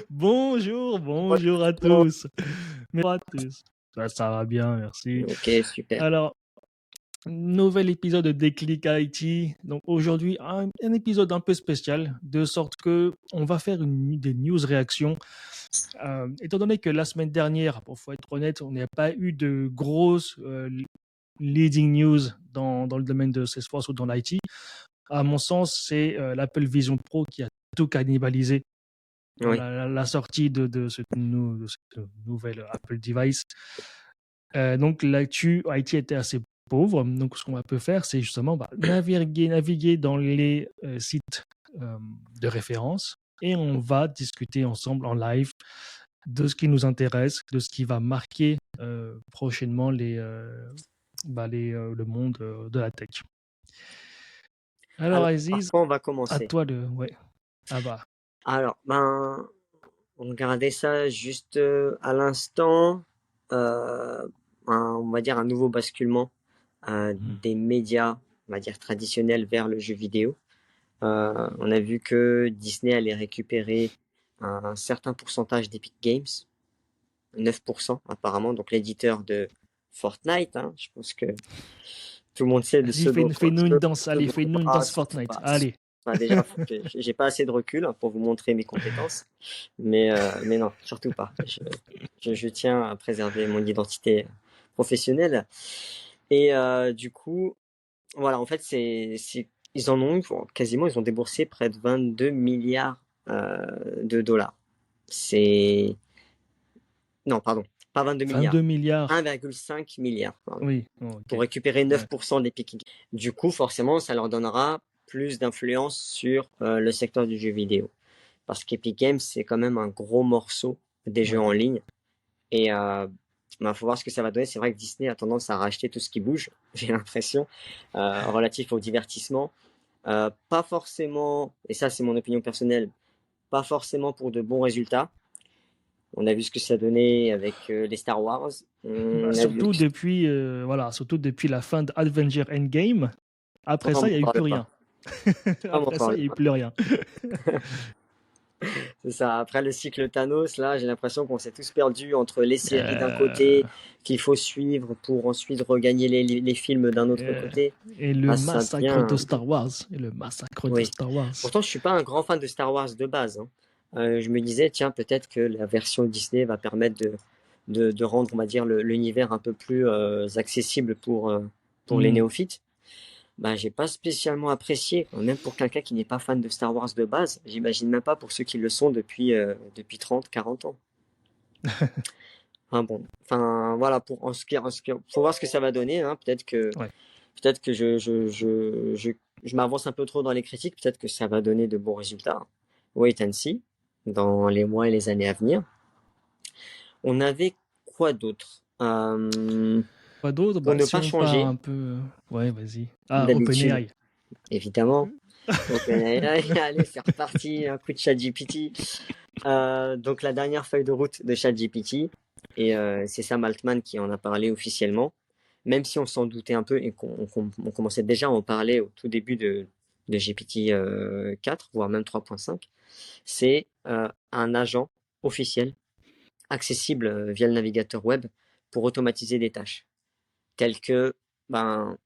Bonjour à tous. Bonjour à tous. Ça va bien, merci. Ok, super. Alors, nouvel épisode de Déclic IT. Donc aujourd'hui, un épisode un peu spécial, de sorte que on va faire des news réactions. Étant donné que la semaine dernière, pour faut être honnête, on n'a pas eu de grosses leading news dans le domaine de Salesforce ou dans l'IT. À mon sens, c'est l'Apple Vision Pro qui a tout cannibalisé Oui. la sortie de cette nouvelle Apple device. Donc l'actu IT était assez pauvre. Donc ce qu'on peut faire, c'est justement naviguer dans les sites de référence et on va discuter ensemble en live de ce qui nous intéresse, de ce qui va marquer prochainement le monde de la tech. Alors Alors, par Aziz, quoi on va à commencer? toi de... Ouais. Ah bah. Alors, on regardait ça juste à l'instant. euh, on va dire un nouveau basculement des médias, on va dire traditionnels vers le jeu vidéo. On a vu que Disney allait récupérer un certain pourcentage d'Epic Games, 9% apparemment, donc l'éditeur de Fortnite. Je pense que tout le monde sait de Vas-y, ce dont. fais-nous une danse. Allez, fais-nous une danse Surtout Fortnite. pas. Allez. Déjà, j'ai pas assez de recul pour vous montrer mes compétences, mais non, surtout pas. Je tiens à préserver mon identité professionnelle. Et du coup, voilà, en fait, ils en ont quasiment, ils ont déboursé près de 22 milliards de dollars. C'est Non, pardon, pas 22 milliards, 22 milliards. 1,5 milliard, pardon, Oui, oh, pour ok. récupérer Ouais. 9% des pics. Du coup, forcément, ça leur donnera plus d'influence sur le secteur du jeu vidéo. Parce qu'Epic Games, c'est quand même un gros morceau des jeux Ouais. en ligne. Et faut voir ce que ça va donner. C'est vrai que Disney a tendance à racheter tout ce qui bouge, j'ai l'impression, relatif au divertissement. Pas forcément, et ça c'est mon opinion personnelle, pas forcément pour de bons résultats. On a vu ce que ça donnait avec les Star Wars. On a vu... Surtout depuis la fin d'Avenger Endgame. Après Oh, ça, il m'en n'y a eu plus parle pas. rien. Oh, m'en Après ça, parle il n'y a eu pas. plus rien. C'est ça. Après le cycle Thanos, là, j'ai l'impression qu'on s'est tous perdus entre les séries d'un Euh, côté qu'il faut suivre pour ensuite regagner les films d'un autre euh, côté. et le Ça massacre devient... de Star Wars. Et le massacre de Oui. Star Wars. Pourtant, je suis pas un grand fan de Star Wars de base. Je me disais, tiens, peut-être que la version Disney va permettre de rendre, on va dire, l'univers un peu plus accessible pour les Hmm. néophytes. J'ai pas spécialement apprécié, même pour quelqu'un qui n'est pas fan de Star Wars de base. J'imagine même pas pour ceux qui le sont depuis 30, 40 ans. Voilà, faut voir ce que ça va donner. Ouais. Peut-être que je m'avance un peu trop dans les critiques. Peut-être que ça va donner de bons résultats. Wait and see dans les mois et les années à venir. On avait quoi d'autre Pas d'autre, pour ne si pas on part changer un peu. Ouais, vas-y. Ah, d'habitude, OpenAI. évidemment. OpenAI, allez, c'est reparti, un coup de ChatGPT. Donc la dernière feuille de route de ChatGPT, et c'est Sam Altman qui en a parlé officiellement, même si on s'en doutait un peu et qu'on commençait déjà à en parler au tout début de GPT 4, voire même 3.5, c'est un agent officiel accessible via le navigateur web pour automatiser des tâches telles que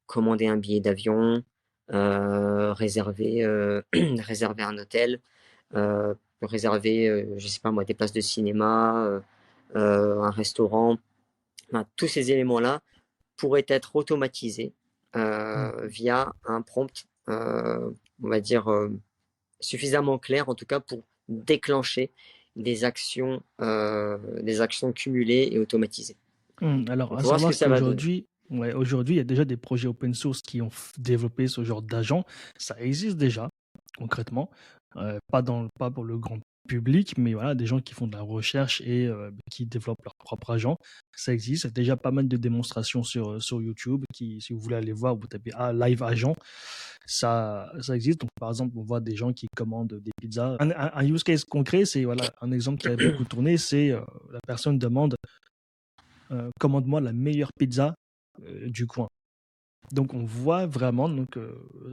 commander un billet d'avion, réserver un hôtel, réserver, je sais pas moi, des places de cinéma, un restaurant. Tous ces éléments-là pourraient être automatisés via un prompt, on va dire, suffisamment clair, en tout cas pour déclencher des actions cumulées et automatisées. Alors, Donc, à faut voir ce que savoir ça va donner. qu'aujourd'hui, aujourd'hui, il y a déjà des projets open source qui ont développé ce genre d'agent. Ça existe déjà, concrètement. Pas pour le grand public, mais voilà, des gens qui font de la recherche et qui développent leur propre agent. Ça existe. Il y a déjà pas mal de démonstrations sur YouTube. Si vous voulez aller voir, vous tapez Live Agent. Ça existe. Donc, par exemple, on voit des gens qui commandent des pizzas. Un use case concret, c'est voilà, un exemple qui a beaucoup tourné, c'est la personne demande commande-moi la meilleure pizza du coin. Donc, on voit vraiment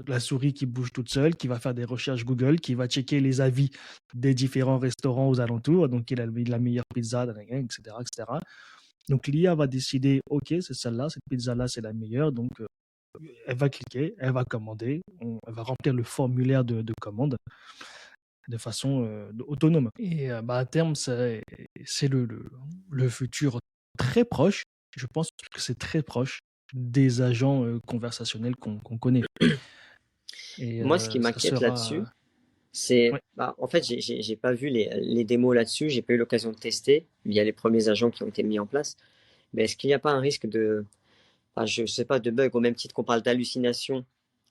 la souris qui bouge toute seule, qui va faire des recherches Google, qui va checker les avis des différents restaurants aux alentours, donc il a la meilleure pizza, etc., etc. Donc, l'IA va décider, OK, c'est celle-là, cette pizza-là, c'est la meilleure. Donc, elle va cliquer, elle va commander, elle va remplir le formulaire de commande de façon autonome. Et à terme, c'est le futur très proche. Je pense que c'est très proche des agents conversationnels qu'on connaît. Et Moi, ce qui ça m'inquiète là-dessus, sera... c'est, Ouais, en fait, j'ai pas vu les démos là-dessus, j'ai pas eu l'occasion de tester. Il y a les premiers agents qui ont été mis en place. Mais est-ce qu'il n'y a pas un risque je sais pas, de bug au même titre qu'on parle d'hallucination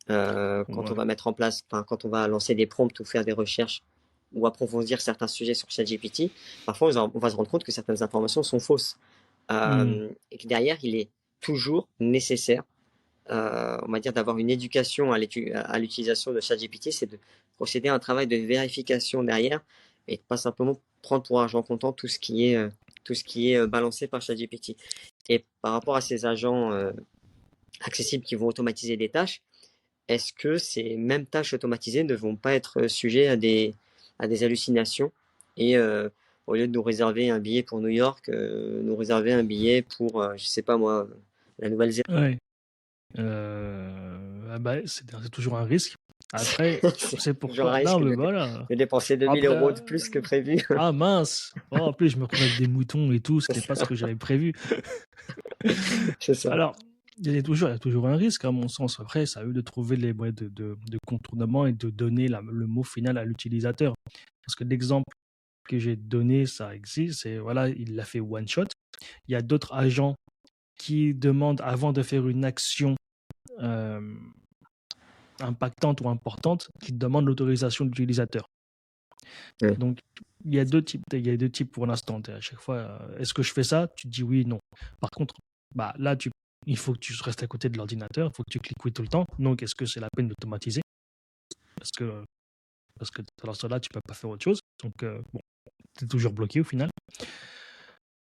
quand on ouais, va mettre en place, quand on va lancer des prompts ou faire des recherches ou approfondir certains sujets sur ChatGPT, parfois on va se rendre compte que certaines informations sont fausses Hmm, et que derrière il est toujours nécessaire, on va dire, d'avoir une éducation à l'utilisation de ChatGPT, c'est de procéder à un travail de vérification derrière et de pas simplement prendre pour argent comptant tout ce qui est balancé par ChatGPT. Et par rapport à ces agents accessibles qui vont automatiser des tâches, est-ce que ces mêmes tâches automatisées ne vont pas être sujets à des hallucinations et au lieu de nous réserver un billet pour New York, nous réserver un billet pour, je sais pas moi, la Nouvelle-Zélande. ouais. C'est toujours un risque. Après, C'est c'est toujours un pourquoi. Non, risque mais voilà. de dépenser 2000 Après, euros de plus que prévu. ah mince. Oh, en plus, je me retrouve avec des moutons et tout. C'était pas ce que j'avais prévu. C'est ça. Alors, il y a toujours un risque, à mon sens. Après, c'est à eux de trouver les moyens de contournement et de donner le mot final à l'utilisateur. Parce que l'exemple que j'ai donné, ça existe. C'est, voilà, il l'a fait one shot. Il y a d'autres agents qui demandent, avant de faire une action euh, impactante ou importante, qui demandent l'autorisation de l'utilisateur. Ouais. Donc, il y a deux types pour l'instant. À chaque fois, est-ce que je fais ça? Tu te dis oui, non. Par contre, là, il faut que tu restes à côté de l'ordinateur, il faut que tu cliques oui tout le temps. Donc, est-ce que c'est la peine d'automatiser? Parce que, parce que dans ce là tu peux pas faire autre chose. Donc, bon, tu es toujours bloqué au final.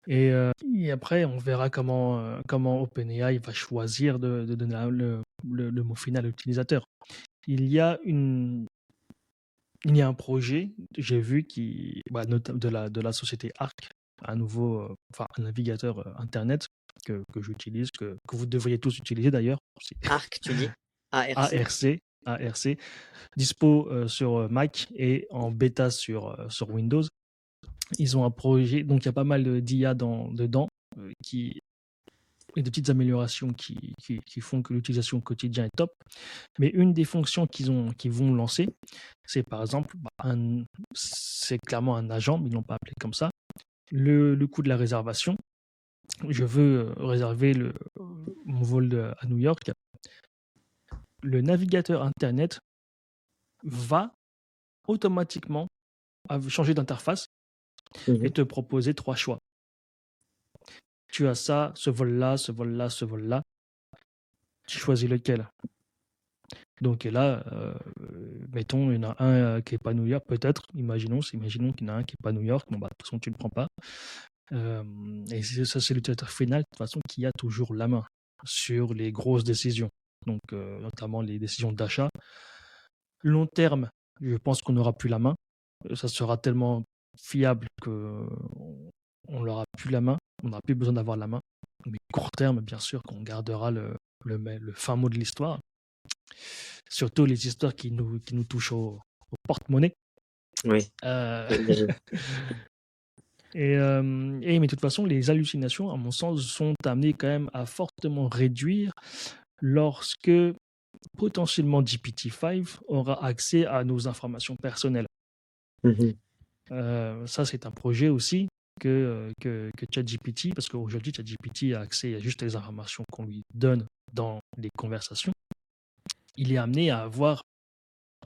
Et après, on verra comment OpenAI va choisir de donner le mot final à l'utilisateur. Il y a une, il y a un projet, j'ai vu, de la société Arc, un navigateur Internet que j'utilise, que vous devriez tous utiliser d'ailleurs. C'est ARC, tu dis? ARC? ARC, dispo sur Mac et en bêta sur Windows. Ils ont un projet, donc il y a pas mal d'IA dedans, et de petites améliorations qui font que l'utilisation au quotidien est top. Mais une des fonctions qu'ils vont lancer, c'est par exemple, c'est clairement un agent, mais ils ne l'ont pas appelé comme ça, le coût de la réservation. Je veux réserver mon vol à New York. Le navigateur Internet va automatiquement changer d'interface et Mhm. te proposer 3 choix. Tu as ça, ce vol-là, ce vol-là, ce vol-là. Tu choisis lequel? Donc et là, mettons, il y en a un qui n'est pas New York, peut-être, imaginons qu'il y en a un qui n'est pas New York, bon, de toute façon, tu ne le prends pas. Et ça, c'est l'utilisateur final, de toute façon, qui a toujours la main sur les grosses décisions, donc notamment les décisions d'achat. Long terme, je pense qu'on n'aura plus la main. Ça sera tellement fiable qu'on n'aura plus la main, on n'aura plus besoin d'avoir la main. Mais court terme, bien sûr, qu'on gardera le fin mot de l'histoire. Surtout les histoires qui nous touchent au porte-monnaie. Oui, Euh, j'imagine. mais de toute façon, les hallucinations, à mon sens, sont amenées quand même à fortement réduire lorsque potentiellement GPT-5 aura accès à nos informations personnelles. Mhm. Ça, c'est un projet aussi que ChatGPT, parce qu'aujourd'hui, ChatGPT a accès à juste les informations qu'on lui donne dans les conversations. Il est amené à avoir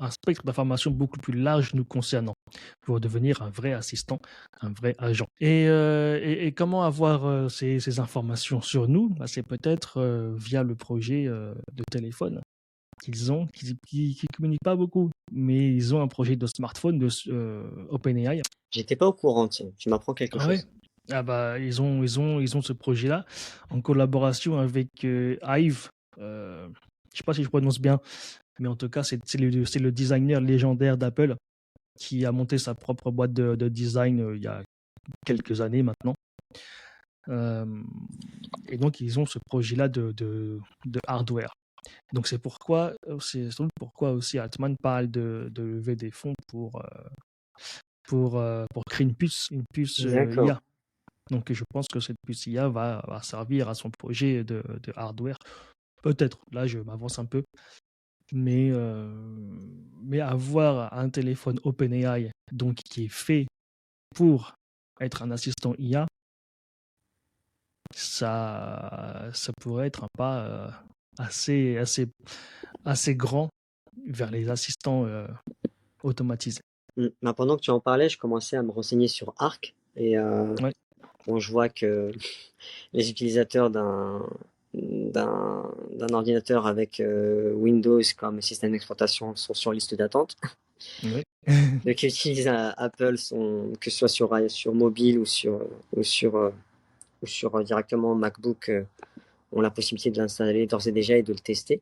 un spectre d'informations beaucoup plus large nous concernant pour devenir un vrai assistant, un vrai agent. Et comment avoir ces informations sur nous? C'est peut-être via le projet de téléphone qu'ils ont, qui communiquent pas beaucoup, mais ils ont un projet de smartphone de OpenAI. J'étais pas au courant, tiens, tu m'apprends quelque Ah ouais. chose. Ils ont ce projet-là en collaboration avec Hive. je sais pas si je prononce bien, mais en tout cas, c'est le designer légendaire d'Apple qui a monté sa propre boîte de design il y a quelques années maintenant. Et donc, ils ont ce projet-là de hardware. Donc, c'est sans doute pourquoi aussi Altman parle de lever des fonds pour créer une puce D'accord. IA. Donc, je pense que cette puce IA va servir à son projet de hardware. Peut-être, là, je m'avance un peu. Mais avoir un téléphone OpenAI donc, qui est fait pour être un assistant IA, ça pourrait être un pas assez grand vers les assistants automatisés. Pendant que tu en parlais, je commençais à me renseigner sur Arc et Ouais. bon, je vois que les utilisateurs d'un ordinateur avec Windows comme système d'exploitation sont sur liste d'attente. Ouais. Ceux qui utilisent Apple sont, que ce soit sur mobile ou sur directement MacBook, ont la possibilité de l'installer d'ores et déjà et de le tester.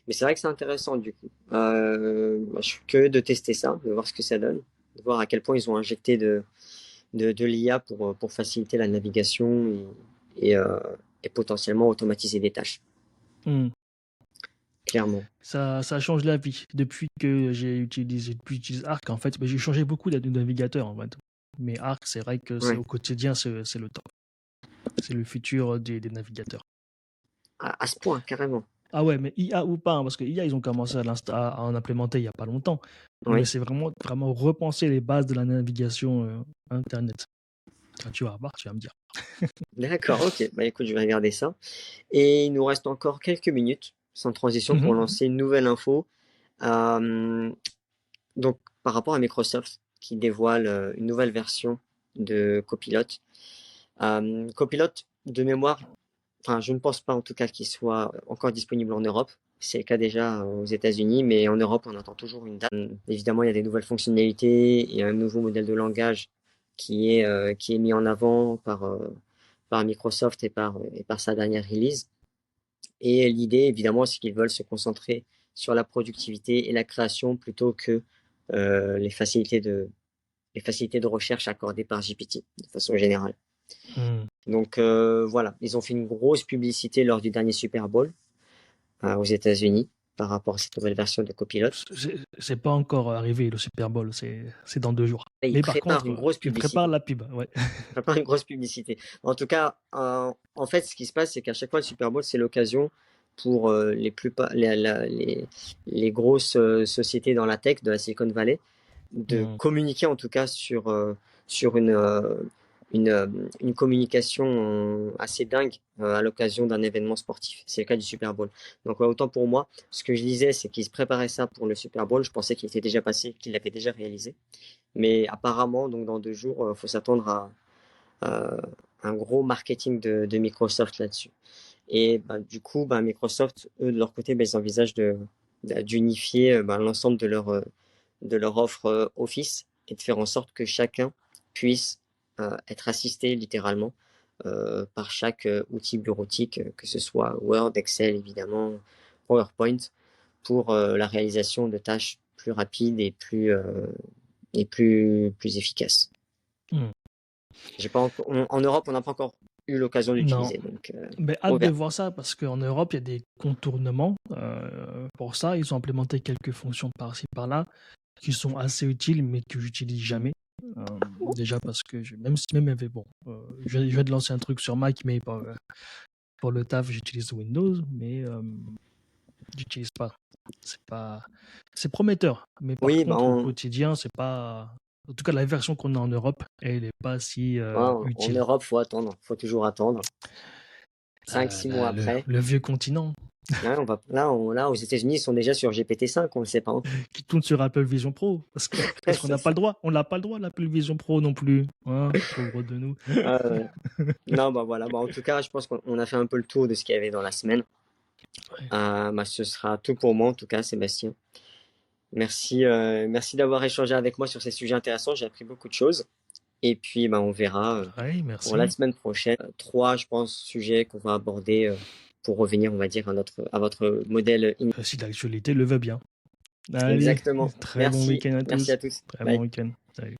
Mais c'est vrai que c'est intéressant du coup. Je suis curieux de tester ça, de voir ce que ça donne, de voir à quel point ils ont injecté de l'IA pour faciliter la navigation et potentiellement automatiser des tâches, Hmm. clairement. Ça change la vie. Depuis que j'utilise Arc, en fait, j'ai changé beaucoup de navigateurs en fait. Mais Arc, c'est vrai que Ouais. au quotidien, c'est le top. C'est le futur des navigateurs. À ce point, carrément. Ah ouais, mais IA ou pas, hein, parce que IA, ils ont commencé à en implémenter il n'y a pas longtemps. Mais Oui. c'est vraiment repenser les bases de la navigation Internet. Ah, tu vas voir, tu vas me dire. D'accord, ok. Bah écoute, je vais regarder ça. Et il nous reste encore quelques minutes, sans transition, pour Mhm. lancer une nouvelle info. Donc, par rapport à Microsoft, qui dévoile une nouvelle version de Copilot. Copilot, de mémoire, enfin, je ne pense pas en tout cas qu'il soit encore disponible en Europe. C'est le cas déjà aux États-Unis, mais en Europe, on attend toujours une date. Évidemment, il y a des nouvelles fonctionnalités et un nouveau modèle de langage qui est mis en avant par Microsoft et par sa dernière release. Et l'idée, évidemment, c'est qu'ils veulent se concentrer sur la productivité et la création plutôt que les facilités de recherche accordées par GPT de façon générale. Hmm. Donc voilà, ils ont fait une grosse publicité lors du dernier Super Bowl aux États-Unis par rapport à cette nouvelle version de Copilot. C'est pas encore arrivé le Super Bowl, c'est dans 2 jours. Et ils Mais par préparent contre, une grosse ils préparent publicité. la pub, ouais. Ils préparent une grosse publicité. En tout cas, en fait, ce qui se passe, c'est qu'à chaque fois, le Super Bowl, c'est l'occasion pour les grosses sociétés dans la tech de la Silicon Valley de Hmm. communiquer en tout cas sur une communication assez dingue à l'occasion d'un événement sportif. C'est le cas du Super Bowl. Donc autant pour moi, ce que je disais, c'est qu'ils se préparaient ça pour le Super Bowl. Je pensais qu'il était déjà passé, qu'il l'avait déjà réalisé. Mais apparemment, donc dans 2 jours, il faut s'attendre à un gros marketing de Microsoft là-dessus. Et du coup, Microsoft, eux, de leur côté, ils envisagent d'unifier l'ensemble de leur offre Office et de faire en sorte que chacun puisse être assisté littéralement par chaque outil bureautique, que ce soit Word, Excel évidemment, PowerPoint, pour la réalisation de tâches plus rapides et plus efficaces. Hmm. En Europe, on n'a pas encore eu l'occasion Non, d'utiliser, donc mais on hâte de verra. voir ça parce qu'en Europe, il y a des contournements. Pour ça, ils ont implémenté quelques fonctions par-ci par-là qui sont assez utiles, mais que j'utilise jamais. Déjà parce que même si même avait bon, je viens de lancer un truc sur Mac, mais pour le taf, j'utilise Windows, mais j'utilise pas. C'est prometteur, mais par Oui, contre au quotidien, c'est pas. En tout cas, la version qu'on a en Europe, elle n'est pas si en utile. Europe, faut attendre, faut toujours attendre. 5-6 mois après. Le vieux continent Ouais, là, aux États-Unis, ils sont déjà sur GPT-5, on ne le sait pas encore. qui tourne sur Apple Vision Pro parce qu'on C'est n'a pas ça. le droit. On n'a pas le droit l'Apple Vision Pro non plus. Hein, pauvre de nous. Ouais. Non, voilà. En tout cas, je pense qu'on a fait un peu le tour de ce qu'il y avait dans la semaine. Ouais. Ce sera tout pour moi, en tout cas, Sébastien. Merci, merci d'avoir échangé avec moi sur ces sujets intéressants. J'ai appris beaucoup de choses. Et puis, on verra Ouais, pour la merci. semaine prochaine. 3, je pense, sujets qu'on va aborder pour revenir, on va dire, à votre modèle Si l'actualité le veut bien. Allez, Exactement. très bon Merci. week-end à Merci tous. à tous. Très bon Bye. week-end. Salut.